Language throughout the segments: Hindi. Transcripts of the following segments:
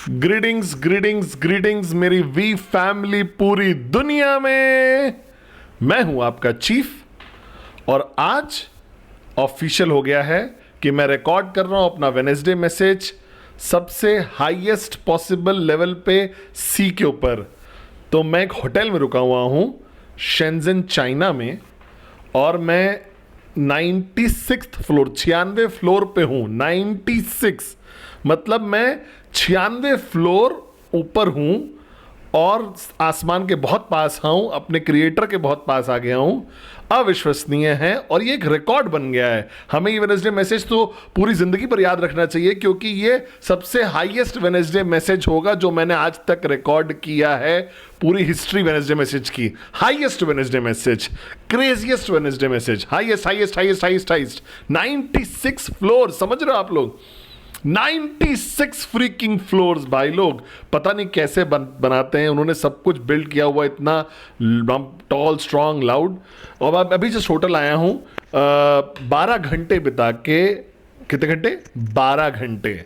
ग्रीटिंग्स ग्रीटिंग्स ग्रीटिंग्स मेरी वी फैमिली पूरी दुनिया में। मैं हूं आपका चीफ और आज ऑफिशियल हो गया है कि मैं रिकॉर्ड कर रहा हूं अपना वेडनेसडे मैसेज सबसे हाईएस्ट पॉसिबल लेवल पे सी के ऊपर। तो मैं एक होटल में रुका हुआ हूं शेंजन चाइना में और मैं 96th फ्लोर 96 फ्लोर पे हूं। 96 मतलब मैं 96 फ्लोर ऊपर हूं और आसमान के बहुत पास हूं, अपने क्रिएटर के बहुत पास आ गया हूं। अविश्वसनीय है और ये एक रिकॉर्ड बन गया है। हमें ये वेडनेसडे मैसेज तो पूरी जिंदगी पर याद रखना चाहिए क्योंकि ये सबसे हाईएस्ट वेडनेसडे मैसेज होगा जो मैंने आज तक रिकॉर्ड किया है। पूरी हिस्ट्री वेडनेसडे मैसेज की highest Wednesday message, craziest Wednesday message, highest highest highest highest highest 96 floor. समझ रहे हो आप लोग? 96 फ्रीकिंग फ्लोर्स। भाई लोग पता नहीं कैसे बनाते हैं, उन्होंने सब कुछ बिल्ड किया हुआ इतना टॉल स्ट्रांग लाउड। और अब अभी जस्ट होटल आया हूं 12 घंटे बिता के। कितने घंटे? 12 घंटे।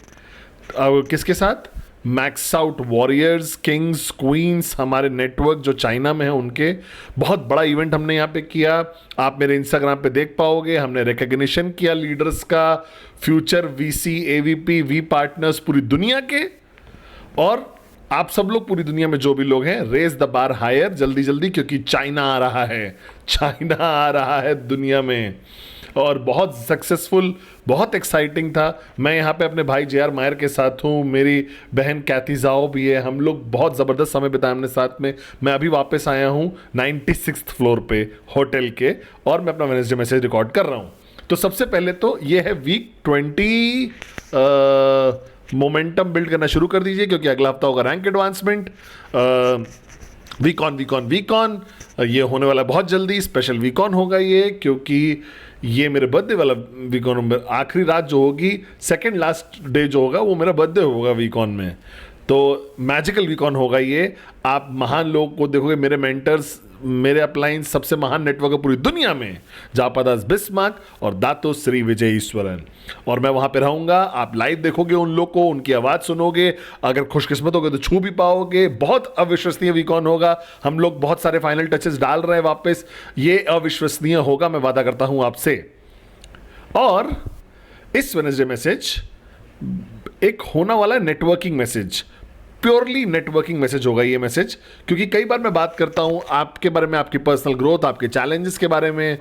किसके साथ? Max out warriors, kings, queens, हमारे नेटवर्क जो चाइना में है उनके। बहुत बड़ा इवेंट हमने यहाँ पे किया। आप मेरे इंस्टाग्राम पे देख पाओगे। हमने रिकग्निशन किया लीडर्स का, फ्यूचर वीसी, एवीपी, वी पार्टनर्स पूरी दुनिया के। और आप सब लोग पूरी दुनिया में जो भी लोग हैं, रेज द बार हायर जल्दी जल्दी क्योंकि चाइना आ रहा है। चाइना आ रहा है दुनिया में और बहुत सक्सेसफुल, बहुत एक्साइटिंग था। मैं यहाँ पे अपने भाई जे आर मायर के साथ हूँ, मेरी बहन कैथी जाओ भी है। हम लोग बहुत ज़बरदस्त समय बिताया हमने साथ में। मैं अभी वापस आया हूँ 96th फ्लोर पे होटल के और मैं अपना वेडनेसडे मैसेज रिकॉर्ड कर रहा हूँ। तो सबसे पहले तो ये है वीक 20 मोमेंटम बिल्ड करना शुरू कर दीजिए क्योंकि अगला हफ्ता होगा रैंक एडवांसमेंट। वीक ऑन ये होने वाला बहुत जल्दी। स्पेशल वीक ऑन होगा ये क्योंकि ये मेरे बर्थडे वाला वीक ऑन, आखिरी रात जो होगी, सेकंड लास्ट डे जो होगा वो मेरा बर्थडे होगा वीक ऑन में। तो मैजिकल वीक ऑन होगा ये। आप महान लोग को देखोगे, मेरे मेंटर्स, मेरे अपलाइन सबसे महान नेटवर्क है पूरी दुनिया में, जापादास बिस्मार्क और दातो श्री विजय ईश्वरन। और मैं वहां पे रहूंगा। आप लाइव देखोगे उन लोग को, उनकी आवाज सुनोगे। अगर खुशकिस्मत होगे तो छू भी पाओगे। बहुत अविश्वसनीय वीकॉन होगा। हम लोग बहुत सारे फाइनल टचेस डाल रहे हैं वापस। ये अविश्वसनीय होगा, मैं वादा करता हूं आपसे। और इस वेडनेसडे मैसेज एक होना वाला networking message, purely networking message होगा ये मैसेज। क्योंकि कई बार मैं बात करता हूं आपके बारे में, आपकी पर्सनल ग्रोथ, आपके चैलेंजेस के बारे में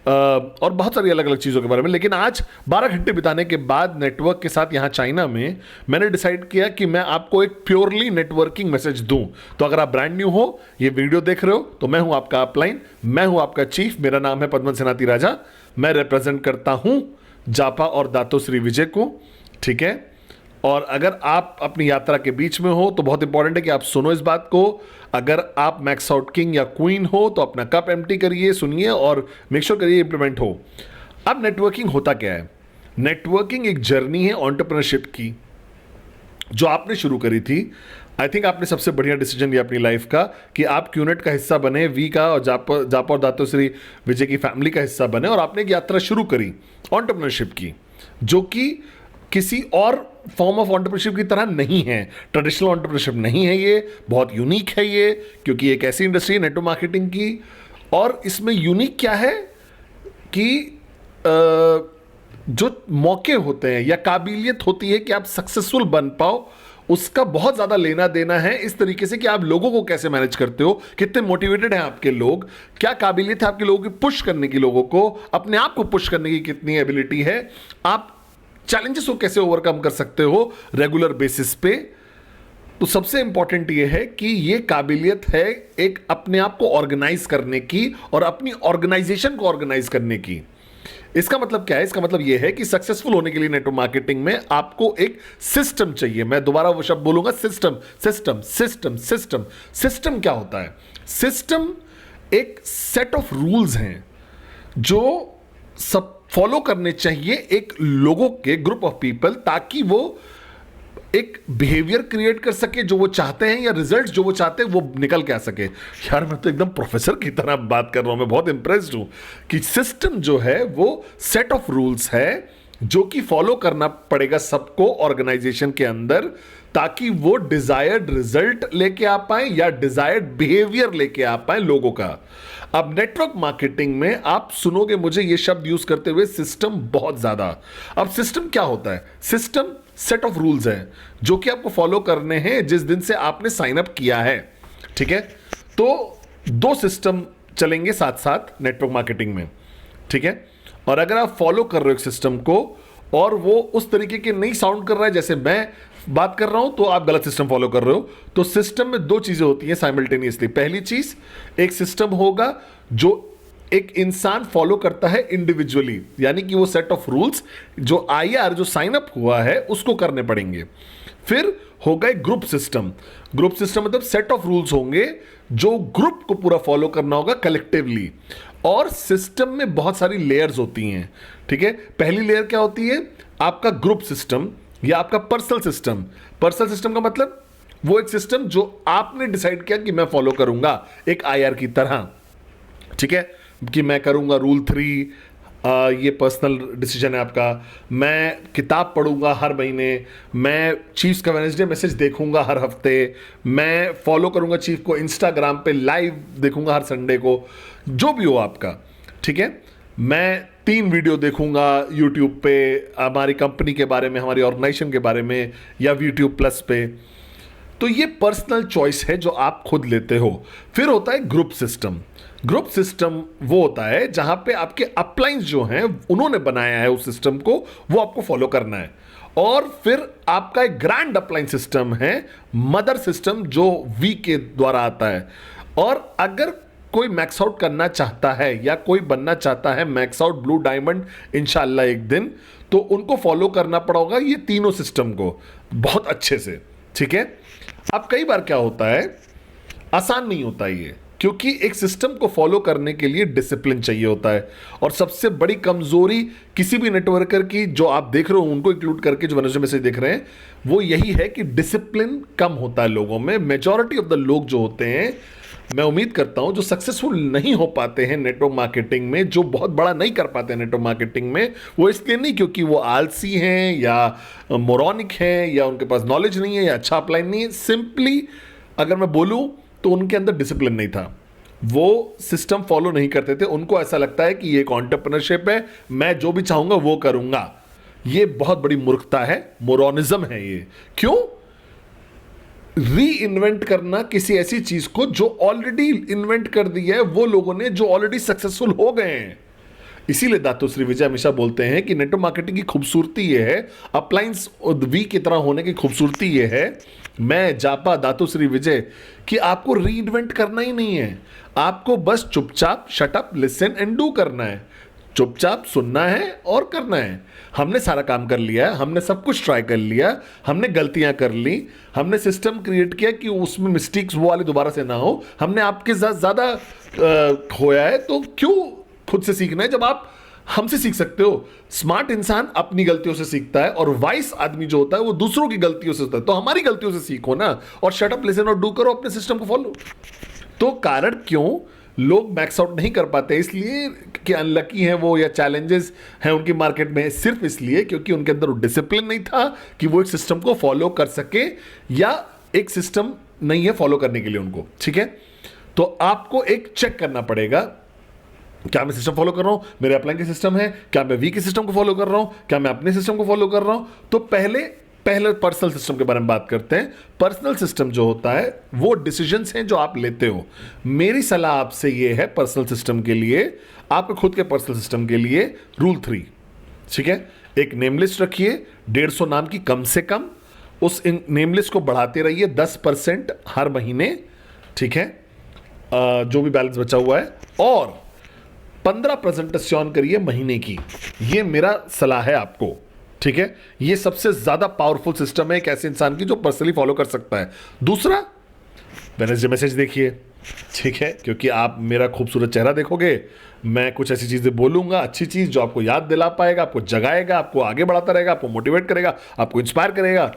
और बहुत सारी अलग अलग चीज़ों के बारे में। लेकिन आज 12 घंटे बिताने के बाद नेटवर्क के साथ यहाँ चाइना में मैंने डिसाइड किया कि मैं आपको एक प्योरली नेटवर्किंग मैसेज दूं। तो अगर आप ब्रांड न्यू हो, ये वीडियो देख रहे हो, तो मैं हूं आपका अपलाइन, मैं हूं आपका चीफ। मेरा नाम है पद्मन सेनाती राजा। मैं रिप्रेजेंट करता हूं जापा और दातो श्री विजय को, ठीक है। और अगर आप अपनी यात्रा के बीच में हो तो बहुत इंपॉर्टेंट है कि आप सुनो इस बात को। अगर आप मैक्स आउट किंग या क्वीन हो तो अपना कप एम्प्टी करिए, सुनिए और मेक श्योर करिए इंप्लीमेंट हो। अब नेटवर्किंग होता क्या है? नेटवर्किंग एक जर्नी है एंटरप्रेन्योरशिप की जो आपने शुरू करी थी। आई थिंक आपने सबसे बढ़िया डिसीजन लिया अपनी लाइफ का कि आप क्यूनेट का हिस्सा बने, वी का और जापा और दातो श्री विजय की फैमिली का हिस्सा बने और आपने एक यात्रा शुरू करी एंटरप्रेन्योरशिप की, जो कि किसी और फॉर्म ऑफ एंटरप्रेन्योरशिप की तरह नहीं है। ट्रेडिशनल एंटरप्रेन्योरशिप नहीं है ये, बहुत यूनिक है ये क्योंकि एक ऐसी इंडस्ट्री है नेटवर्क मार्केटिंग की। और इसमें यूनिक क्या है कि जो मौके होते हैं या काबिलियत होती है कि आप सक्सेसफुल बन पाओ, उसका बहुत ज़्यादा लेना देना है इस तरीके से कि आप लोगों को कैसे मैनेज करते हो, कितने मोटिवेटेड हैं आपके लोग, क्या काबिलियत है आपके लोगों की पुश करने की, लोगों को अपने आप को पुश करने की कितनी एबिलिटी है, आप चैलेंजेस को कैसे ओवरकम कर सकते हो रेगुलर बेसिस पे। तो सबसे इंपॉर्टेंट ये है कि ये काबिलियत है एक अपने आप को ऑर्गेनाइज करने की और अपनी ऑर्गेनाइजेशन को ऑर्गेनाइज करने की। इसका मतलब क्या है? इसका मतलब यह है कि सक्सेसफुल होने के लिए नेटवर्क मार्केटिंग में आपको एक सिस्टम चाहिए। मैं दोबारा वो शब्द बोलूंगा, system system system system. System क्या होता है? सिस्टम एक सेट ऑफ रूल्स हैं जो सब फॉलो करने चाहिए एक लोगों के, ग्रुप ऑफ पीपल, ताकि वो एक बिहेवियर क्रिएट कर सके जो वो चाहते हैं या रिजल्ट्स जो वो चाहते हैं वो निकल के आ सके। यार मैं तो एकदम प्रोफेसर की तरह बात कर रहा हूं, मैं बहुत इंप्रेस्ड हूं कि सिस्टम जो है वो सेट ऑफ रूल्स है जो कि फॉलो करना पड़ेगा सबको ऑर्गेनाइजेशन के अंदर, ताकि वो डिजायर्ड रिजल्ट लेके आ पाए या डिजायर्ड बिहेवियर लेके आ पाए लोगों का। अब नेटवर्क मार्केटिंग में आप सुनोगे मुझे ये शब्द यूज करते हुए सिस्टम बहुत ज्यादा। अब सिस्टम क्या होता है? सिस्टम सेट ऑफ रूल्स है जो कि आपको फॉलो करने हैं जिस दिन से आपने साइन अप किया है, ठीक है? तो दो सिस्टम चलेंगे साथ साथ नेटवर्क मार्केटिंग में, ठीक है? और अगर आप फॉलो कर रहे हो एक सिस्टम को और वो उस तरीके के नहीं साउंड कर रहा है जैसे मैं बात कर रहा हूं, तो आप गलत सिस्टम फॉलो कर रहे हो। तो सिस्टम में दो चीजें होती हैं साइमल्टेनियसली। पहली चीज, एक सिस्टम होगा जो एक इंसान फॉलो करता है इंडिविजुअली, यानी कि वो सेट ऑफ रूल्स जो आईआर जो साइन अप हुआ है उसको करने पड़ेंगे। फिर होगा एक ग्रुप सिस्टम। ग्रुप सिस्टम मतलब सेट ऑफ रूल्स होंगे जो ग्रुप को पूरा फॉलो करना होगा कलेक्टिवली। और सिस्टम में बहुत सारी लेयर्स होती हैं, ठीक है? पहली लेयर क्या होती है? आपका ग्रुप सिस्टम या आपका पर्सनल सिस्टम। पर्सनल सिस्टम का मतलब वो एक सिस्टम जो आपने डिसाइड किया कि मैं फॉलो करूंगा एक आईआर की तरह, ठीक है? कि मैं करूंगा रूल 3, ये पर्सनल डिसीजन है आपका। मैं किताब पढ़ूंगा हर महीने, मैं चीफ्स का वेडनेसडे मैसेज देखूंगा हर हफ्ते, मैं फॉलो करूंगा चीफ को इंस्टाग्राम पे लाइव देखूंगा हर संडे को, जो भी हो आपका, ठीक है? मैं 3 वीडियो देखूंगा यूट्यूब पे हमारी कंपनी के बारे में, हमारी ऑर्गेनाइजेशन के बारे में, या यूट्यूब प्लस पे। तो ये पर्सनल चॉइस है जो आप खुद लेते हो। फिर होता है ग्रुप सिस्टम। ग्रुप सिस्टम वो होता है जहां पे आपके अपलाइंस जो हैं उन्होंने बनाया है उस सिस्टम को, वो आपको फॉलो करना है। और फिर आपका एक ग्रैंड अपलाइन सिस्टम है, मदर सिस्टम, जो वी के द्वारा आता है। और अगर कोई मैक्स आउट करना चाहता है या कोई बनना चाहता है मैक्स आउट ब्लू डायमंड इंशाल्लाह एक दिन, तो उनको फॉलो करना पड़ेगा ये तीनों सिस्टम को बहुत अच्छे से, ठीक है? अब कई बार क्या होता है, आसान नहीं होता ये, क्योंकि एक सिस्टम को फॉलो करने के लिए डिसिप्लिन चाहिए होता है। और सबसे बड़ी कमजोरी किसी भी नेटवर्कर की, जो आप देख रहे हो उनको इंक्लूड करके, जो वेडनेसडे मैसेज देख रहे हैं, वो यही है कि डिसिप्लिन कम होता है लोगों में। मेजॉरिटी ऑफ द लोग जो होते हैं, मैं उम्मीद करता हूं, जो सक्सेसफुल नहीं हो पाते हैं नेटवर्क मार्केटिंग में, जो बहुत बड़ा नहीं कर पाते हैं नेटवर्क मार्केटिंग में, वो इसलिए नहीं क्योंकि वो आलसी हैं या मोरॉनिक हैं या उनके पास नॉलेज नहीं है या अच्छा अपलाइन नहीं है। सिंपली अगर मैं बोलूं तो उनके अंदर डिसिप्लिन नहीं था, वो सिस्टम फॉलो नहीं करते थे। उनको ऐसा लगता है कि ये एक एंटरप्रेन्योरशिप है, मैं जो भी चाहूंगा वो करूंगा। ये बहुत बड़ी मूर्खता है, मोरॉनिज्म है ये। क्यों? री इन्वेंट करना किसी ऐसी चीज को जो ऑलरेडी इन्वेंट कर दी है वो लोगों ने, जो ऑलरेडी सक्सेसफुल हो गए हैं। इसीलिए दातुश्री विजय हमेशा बोलते हैं कि नेटवर्क मार्केटिंग की खूबसूरती ये है, अपलाइंस वी की तरह होने की खूबसूरती ये है, मैं जापा दातुश्री विजय, कि आपको री इन्वेंट करना ही नहीं है। आपको बस चुपचाप shut up listen and do करना है। चुपचाप सुनना है और करना है। हमने सारा काम कर लिया, हमने सब कुछ ट्राई कर लिया, हमने गलतियां कर ली, हमने सिस्टम क्रिएट किया कि उसमें मिस्टेक्स वो वाली दोबारा से ना हो, हमने आपके साथ ज्यादा खोया है, तो क्यों खुद से सीखना है जब आप हमसे सीख सकते हो? स्मार्ट इंसान अपनी गलतियों से सीखता है और वाइस आदमी जो होता है वो दूसरों की गलतियों से होता है। तो हमारी गलतियों से सीखो ना, और शट अप लिसन और डू करो, अपने सिस्टम को फॉलो। तो कारण क्यों लोग मैक्स आउट नहीं कर पाते? इसलिए कि अनलकी हैं वो, या चैलेंजेस हैं उनकी मार्केट में, सिर्फ इसलिए क्योंकि उनके अंदर डिसिप्लिन नहीं था कि वो एक सिस्टम को फॉलो कर सके, या एक सिस्टम नहीं है फॉलो करने के लिए उनको, ठीक है? तो आपको एक चेक करना पड़ेगा, क्या मैं सिस्टम फॉलो कर रहा हूं? मेरे अपलाइन के सिस्टम है, क्या मैं वी के सिस्टम को फॉलो कर रहा हूं, क्या मैं अपने सिस्टम को फॉलो कर रहा हूं? तो पहले पर्सनल सिस्टम के बारे में बात करते हैं। पर्सनल सिस्टम जो होता है वो डिसीजंस हैं जो आप लेते हो। मेरी सलाह आपसे ये है पर्सनल सिस्टम के लिए, आपके खुद के पर्सनल सिस्टम के लिए, रूल 3, ठीक है? एक नेम लिस्ट रखिए 150 नाम की कम से कम। उस नेम लिस्ट को बढ़ाते रहिए 10% हर महीने, ठीक है? जो भी बैलेंस बचा हुआ है, और 15 प्रेजेंटेशन करिए महीने की। ये मेरा सलाह है आपको, ठीक है? ये सबसे ज्यादा पावरफुल सिस्टम है एक ऐसे इंसान की जो पर्सनली फॉलो कर सकता है। दूसरा, वेडनेसडे मैसेज देखिए, ठीक है? क्योंकि आप मेरा खूबसूरत चेहरा देखोगे, मैं कुछ ऐसी चीजें बोलूंगा, अच्छी चीज जो आपको याद दिला पाएगा, आपको जगाएगा, आपको आगे बढ़ाता रहेगा, आपको मोटिवेट करेगा, आपको इंस्पायर करेगा।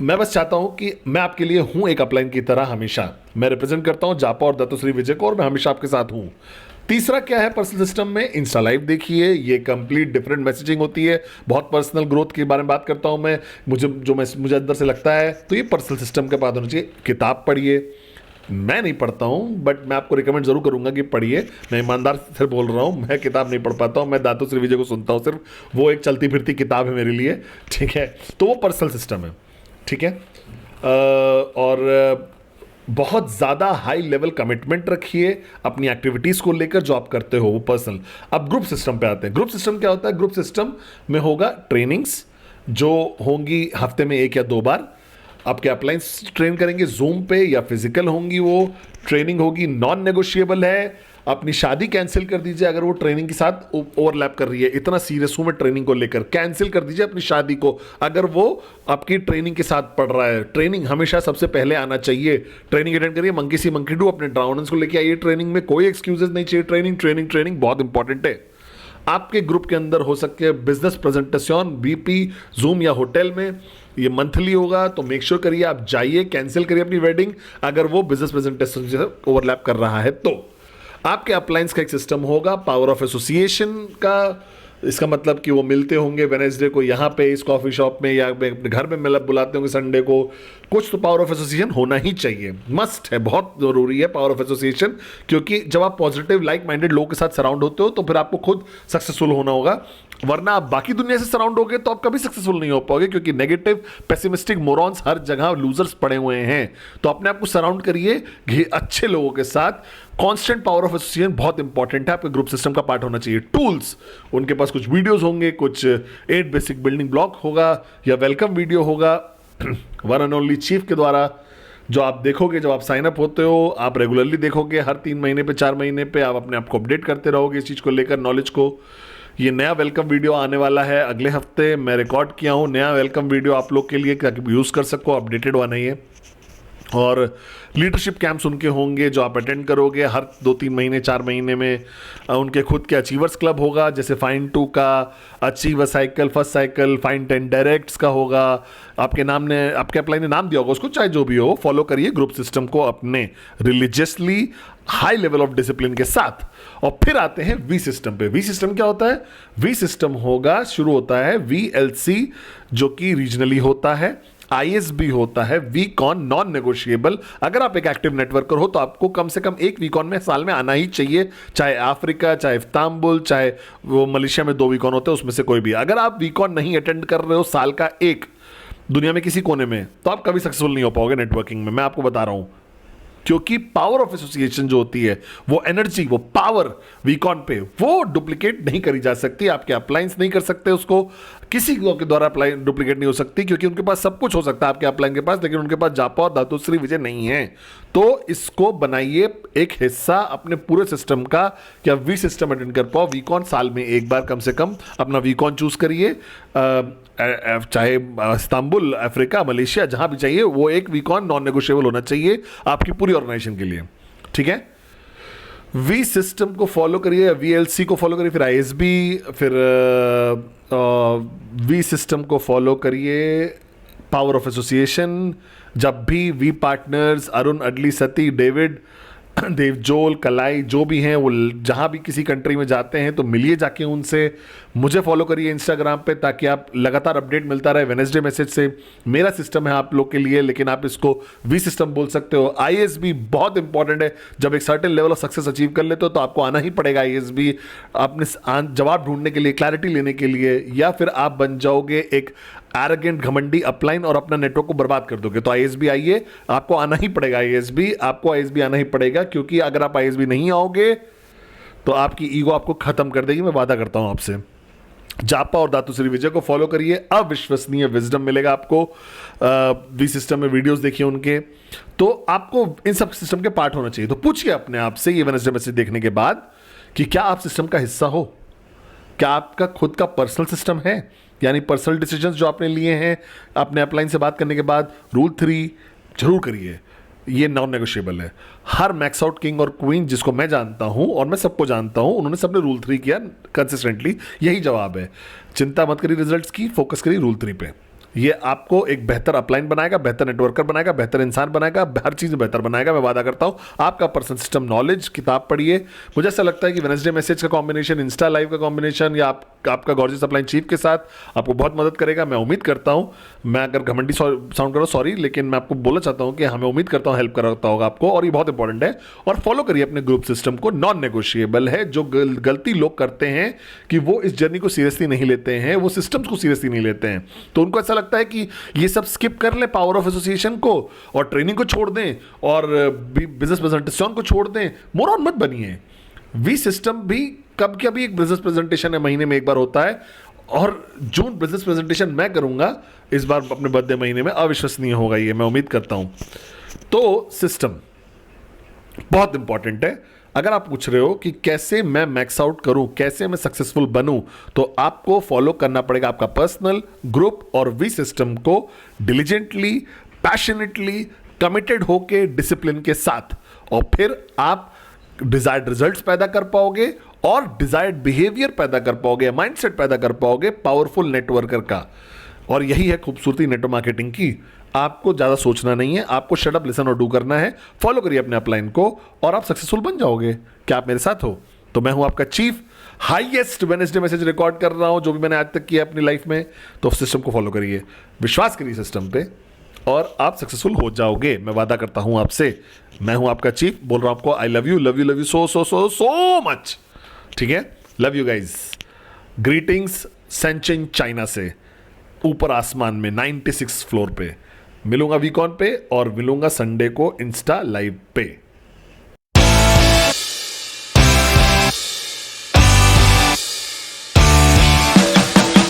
मैं बस चाहता हूं कि मैं आपके लिए हूं एक अपलाइन की तरह हमेशा। मैं रिप्रेजेंट करता हूं जापा और दातुश्री विजय को, और मैं हमेशा आपके साथ हूं। तीसरा क्या है पर्सनल सिस्टम में, इंस्टा लाइव देखिए, ये कंप्लीट डिफरेंट मैसेजिंग होती है, बहुत पर्सनल ग्रोथ के बारे में बात करता हूं मैं, मुझे अंदर से लगता है, तो ये पर्सनल सिस्टम के बाद होना चाहिए। किताब पढ़िए, मैं नहीं पढ़ता हूं बट मैं आपको रिकमेंड जरूर करूंगा कि पढ़िए, मैं ईमानदार से बोल रहा हूं, मैं किताब नहीं पढ़ पाता हूं, मैं दातुश्री विजय को सुनता हूं सिर्फ, वो एक चलती फिरती किताब है मेरे लिए, ठीक है। तो वो पर्सनल सिस्टम है, ठीक है। और बहुत ज़्यादा हाई लेवल कमिटमेंट रखिए अपनी एक्टिविटीज़ को लेकर जो आप करते हो वो पर्सनल। अब ग्रुप सिस्टम पे आते हैं। ग्रुप सिस्टम क्या होता है? ग्रुप सिस्टम में होगा ट्रेनिंग्स जो होंगी हफ्ते में 1 या 2 बार, आपके अपलाइंस ट्रेन करेंगे जूम पे या फिजिकल होंगी, वो ट्रेनिंग होगी, नॉन नेगोशिएबल है। अपनी शादी कैंसिल कर दीजिए अगर वो ट्रेनिंग के साथ ओवरलैप कर रही है, इतना सीरियस हूं मैं ट्रेनिंग को लेकर, कैंसिल कर दीजिए अपनी शादी को अगर वो आपकी ट्रेनिंग के साथ पड़ रहा है। ट्रेनिंग हमेशा सबसे पहले आना चाहिए, ट्रेनिंग अटेंड करिए, मंकी सी मंकी डू, अपने ड्राउनेंस को लेकर आइए ट्रेनिंग में, कोई एक्सक्यूजेस नहीं चाहिए, ट्रेनिंग ट्रेनिंग ट्रेनिंग बहुत इंपॉर्टेंट है। आपके ग्रुप के अंदर हो सकते हैं बिजनेस प्रेजेंटेशन, बीपी, जूम या होटल में, ये मंथली होगा तो मेक श्योर करिए आप जाइए, कैंसिल करिए अपनी वेडिंग अगर वो बिजनेस प्रेजेंटेशन से ओवरलैप कर रहा है तो। आपके अपलाइंस का एक सिस्टम होगा पावर ऑफ एसोसिएशन का, इसका मतलब कि वो मिलते होंगे वेडनेसडे को यहाँ पे इस कॉफी शॉप में या अपने घर में मिल बुलाते होंगे संडे को, कुछ तो पावर ऑफ एसोसिएशन होना ही चाहिए, मस्ट है, बहुत जरूरी है पावर ऑफ एसोसिएशन, क्योंकि जब आप पॉजिटिव लाइक माइंडेड लोगों के साथ सराउंड होते हो तो फिर आपको खुद सक्सेसफुल होना होगा, वरना आप बाकी दुनिया से सराउंड होगे तो आप कभी सक्सेसफुल नहीं हो पाओगे, क्योंकि नेगेटिव पेसिमिस्टिक मोरॉन्स हर जगह लूजर्स पड़े हुए हैं। तो अपने आप को सराउंड करिए अच्छे लोगों के साथ। कांस्टेंट पावर ऑफ एसोसिएशन बहुत इंपॉर्टेंट है, आपके ग्रुप सिस्टम का पार्ट होना चाहिए। टूल्स, उनके पास कुछ वीडियोस होंगे, कुछ 8 बेसिक बिल्डिंग ब्लॉक होगा या वेलकम वीडियो होगा वन एंड ओनली चीफ के द्वारा, जो आप देखोगे जब आप साइन अप होते हो, आप रेगुलरली देखोगे, हर 3 महीने पे 4 महीने पे आप अपने आप को अपडेट करते रहोगे इस चीज़ को लेकर, नॉलेज को। ये नया वेलकम वीडियो आने वाला है अगले हफ्ते, मैं रिकॉर्ड किया हूँ नया वेलकम वीडियो आप लोग के लिए ताकि यूज़ कर सको, अपडेटेड हुआ नहीं है। और लीडरशिप कैंप्स उनके होंगे जो आप अटेंड करोगे हर 2-3 महीने 4 महीने में। उनके खुद के अचीवर्स क्लब होगा, जैसे फाइन 2 का achiever cycle, first cycle, fine 10 directs का होगा। आपके नाम ने, आपके अप्लाई ने नाम दिया होगा उसको, चाहे जो भी हो, फॉलो करिए ग्रुप सिस्टम को अपने religiously high level of discipline के साथ। और फिर आते हैं वी सिस्टम पे। वी सिस्टम क्या होता है? वी सिस्टम होगा, शुरू होता है VLC जो कि रीजनली होता है, ISB होता है, वीकॉन नॉन नेगोशिएबल। अगर आप एक एक्टिव नेटवर्कर हो तो आपको कम से कम एक वीकॉन में साल में आना ही चाहिए, चाहे अफ्रीका, चाहे इस्तांबुल, चाहे वो मलेशिया में 2 वीकॉन होते हैं उसमें से कोई भी। अगर आप वीकॉन नहीं अटेंड कर रहे हो साल का एक दुनिया में किसी कोने में, तो आप कभी सक्सेसफुल नहीं हो पाओगे नेटवर्किंग में, मैं आपको बता रहा हूं। क्योंकि पावर ऑफ एसोसिएशन जो होती है, वो एनर्जी, वो पावर वीकॉन पे वो डुप्लीकेट नहीं करी जा सकती, आपके अप्लायंस नहीं कर सकते उसको, किसी के द्वारा अप्लाई डुप्लीकेट नहीं हो सकती, क्योंकि उनके पास सब कुछ हो सकता है आपके अप्लाइन के पास, लेकिन उनके पास जापा और दातुश्री विजय नहीं है। तो इसको बनाइए एक हिस्सा अपने पूरे सिस्टम का, क्या वी सिस्टम अटेंड कर पाओ। वीकॉन साल में एक बार कम से कम अपना वीकॉन चूज करिए, चाहे इस्तांबुल, अफ्रीका, मलेशिया, जहां भी चाहिए, वो एक वीकॉन नॉन नेगोशिएबल होना चाहिए आपकी पूरी ऑर्गेनाइजेशन के लिए, ठीक है। वी सिस्टम को फॉलो करिए, VLC को फॉलो करिए, फिर ISB, फिर वी सिस्टम को फॉलो करिए, पावर ऑफ एसोसिएशन। जब भी वी पार्टनर्स, अरुण, अडली, सती, डेविड, देवजोल, कलाई, जो भी हैं, वो जहाँ भी किसी कंट्री में जाते हैं तो मिलिए जाके उनसे। मुझे फॉलो करिए इंस्टाग्राम पे ताकि आप लगातार अपडेट मिलता रहे वेडनेसडे मैसेज से। मेरा सिस्टम है आप लोग के लिए, लेकिन आप इसको वी सिस्टम बोल सकते हो। ISB बहुत इंपॉर्टेंट है, जब एक certain level of success achieve कर लेते हो तो आपको आना ही पड़ेगा ISB, अपने जवाब ढूंढने के लिए, क्लैरिटी लेने के लिए, या फिर आप बन जाओगे एक एरोगेंट घमंडी अपलाइन और अपना नेटवर्क को बर्बाद कर दोगे। तो ISB आइए, आपको आना ही पड़ेगा ISB, आपको ISB आना ही पड़ेगा, क्योंकि अगर आप ISB नहीं आओगे तो आपकी ईगो आपको खत्म कर देगी, मैं वादा करता हूं आपसे। जापा और दातुश्री विजय को फॉलो करिए, अविश्वसनीय विजडम मिलेगा आपको। वी सिस्टम में वीडियोस देखिए उनके, तो आपको इन सब सिस्टम के पार्ट होना चाहिए। तो पूछिए अपने आप से ये वेडनेसडे मैसेज देखने के बाद कि क्या आप सिस्टम का हिस्सा हो, क्या आपका खुद का पर्सनल सिस्टम है, यानी पर्सनल डिसीजंस जो आपने लिए हैं अपने अपलाइन से बात करने के बाद। रूल 3 जरूर करिए, ये नॉन नेगोशिएबल है। हर मैक्स आउट किंग और क्वीन जिसको मैं जानता हूं और मैं सबको जानता हूं, उन्होंने सबने रूल 3 किया कंसिस्टेंटली, यही जवाब है। चिंता मत करिए रिजल्ट्स की, फोकस करिए रूल 3 पे। ये आपको एक बेहतर अपलाइन बनाएगा, बेहतर नेटवर्कर बनाएगा, बेहतर इंसान बनाएगा, हर चीज़ में बेहतर बनाएगा, मैं वादा करता हूं। आपका पर्सनल सिस्टम नॉलेज किताब पढ़िए। मुझे ऐसा लगता है कि वेडनेसडे मैसेज का कॉम्बिनेशन, इंस्टा लाइव का कॉम्बिनेशन या आपका गॉर्जियस अपलाइन चीफ के साथ आपको बहुत मदद करेगा। मैं उम्मीद करता हूं, मैं अगर घमंडी साउंड करो सॉरी, लेकिन मैं आपको बोलना चाहता हूं कि हमें उम्मीद करता हूं हेल्प करता होगा आपको, और ये बहुत इंपॉर्टेंट है। और फॉलो करिए अपने ग्रुप सिस्टम को, नॉन नेगोशिएबल है। जो गलती लोग करते हैं कि वो इस जर्नी को सीरियसली नहीं लेते हैं, वो सिस्टम्स को सीरियसली नहीं लेते हैं, तो उनको ऐसा लगता है कि ये सब स्किप कर ले पावर ऑफ एसोसिएशन को और ट्रेनिंग को छोड़ दें और बिजनेस प्रेजेंटेशन को छोड़ दें। मोरॉन मत बनिए। वी सिस्टम भी कभी एक बिजनेस प्रेजेंटेशन है, महीने में एक बार होता है, और जो बिजनेस प्रेजेंटेशन मैं करूंगा इस बार अपने बर्थडे महीने में, अविश्वसनीय होगा ये, मैं उम्मीद करता हूं। तो सिस्टम बहुत इंपॉर्टेंट है। अगर आप पूछ रहे हो कि कैसे मैं मैक्स आउट करूं, कैसे मैं सक्सेसफुल बनूं, तो आपको फॉलो करना पड़ेगा आपका पर्सनल, ग्रुप और वी सिस्टम को डिलीजेंटली, पैशनेटली, कमिटेड होके, डिसिप्लिन के साथ, और फिर आप डिजायर्ड रिजल्ट्स पैदा कर पाओगे और डिजायर्ड बिहेवियर पैदा कर पाओगे, माइंडसेट पैदा कर पाओगे पावरफुल नेटवर्कर का। और यही है खूबसूरती नेटवर्क मार्केटिंग की। आपको ज़्यादा सोचना नहीं है, आपको शट अप, लिसन और डू करना है। फॉलो करिए अपने अपलाइन को और आप सक्सेसफुल बन जाओगे। क्या आप मेरे साथ हो? तो मैं हूं आपका chief, highest Wednesday message record कर रहा हूं जो भी मैंने आज तक किया अपनी लाइफ में। तो सिस्टम को फॉलो करिए, विश्वास करिए सिस्टम पे, और आप सक्सेसफुल हो जाओगे, मैं वादा करता हूं आपसे। मैं हूं आपका चीफ, बोल रहा हूं आपको I love you so much. ठीक है, love you guys. Greetings Shenzhen China से, ऊपर आसमान में 96 फ्लोर पे। मिलूंगा वीकॉन पे और मिलूंगा संडे को इंस्टा लाइव पे।